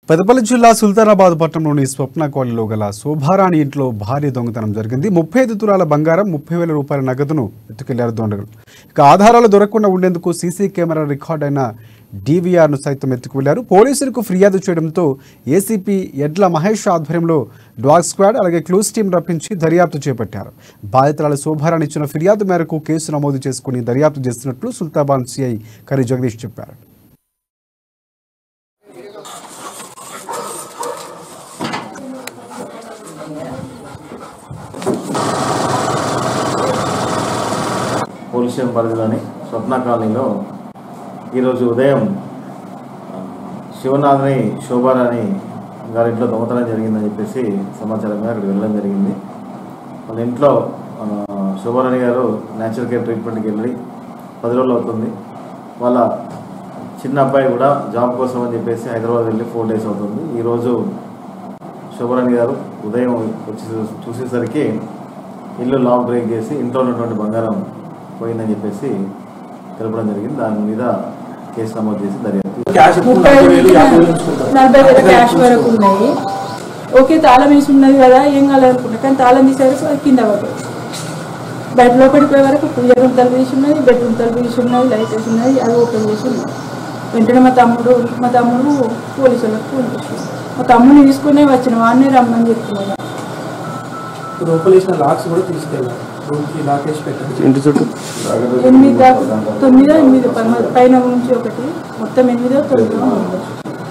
పెద్దపల్లి జిల్లా సుల్తానాబాద్ పట్టణంలోని స్వప్న కాలనీలో గల శోభారాణి ఇంట్లో భారీ దొంగతనం జరిగింది. 35 తులాల బంగారం, 30,000 రూపాయల నగదును ఎత్తుకెళ్లారు దొంగలు. ఇక ఆధారాలు దొరకకుండా ఉండేందుకు సీసీ కెమెరా రికార్డ్ అయిన డీవీఆర్ను సైతం ఎత్తుకువెళ్లారు. పోలీసులకు ఫిర్యాదు చేయడంతో ఏసీపీ ఎడ్ల మహేష్ ఆధ్వర్యంలో డాగ్ స్క్వాడ్ అలాగే క్లూస్ టీం రప్పించి దర్యాప్తు చేపట్టారు. బాధితురాలు శోభారాణి ఇచ్చిన ఫిర్యాదు మేరకు కేసు నమోదు చేసుకుని దర్యాప్తు చేస్తున్నట్లు సుల్తానాబాద్ సిఐ కరి జగదీష్ చెప్పారు. పోలీస్ స్టేషన్ పరిధిలోని స్వప్న కాలనీలో ఈరోజు ఉదయం శివనాథ్ని శోభారాణి గారి ఇంట్లో దొంగతనం జరిగిందని చెప్పేసి సమాచారంగా అక్కడికి వెళ్ళడం జరిగింది. వాళ్ళ ఇంట్లో శోభారాణి గారు న్యాచురల్ కేర్ ట్రీట్మెంట్కి వెళ్ళి 10 రోజులు అవుతుంది. వాళ్ళ చిన్న అబ్బాయి కూడా జాబ్ కోసం అని చెప్పేసి హైదరాబాద్ వెళ్ళి 4 డేస్ అవుతుంది. ఈరోజు శోభారాణి గారు ఉదయం వచ్చి చూసేసరికి ఇల్లు లాక్ బ్రేక్ చేసి ఇంట్లో ఉన్నటువంటి బంగారం పోయిందని చెప్పేసి తెలపడం జరిగింది. దాని మీద కేసు నమోదు చేసి దర్యాప్తు. 40,000 క్యాష్ వరకు ఉన్నాయి. ఓకే, తాళం వేసి ఉన్నది కదా, ఏం కావాలనుకున్నా, కానీ తాళం తీసేవరకు కింద పడుతుంది. బయట లోపలికి పోయే వరకు పూజ రూమ్ తలుపు తీసి ఉన్నది, బెడ్రూమ్ తలుపు తీసి ఉన్నది, లైట్ వేసి ఉన్నది, అది ఓపెన్ చేసి ఉన్నది. వెంటనే మా తమ్ముడు పోలీసు వాళ్ళకి ఫోన్ చేసి మా తమ్ముడిని తీసుకునే వచ్చిన వాడిని రమ్మని చెప్తున్నాను. లోపలేసిన లాక్స్ కూడా తీసుకెళ్ళారు. ఇంటి చుట్టూ 8, 9, 8 పైన నుంచి ఒకటి మొత్తం 8, 9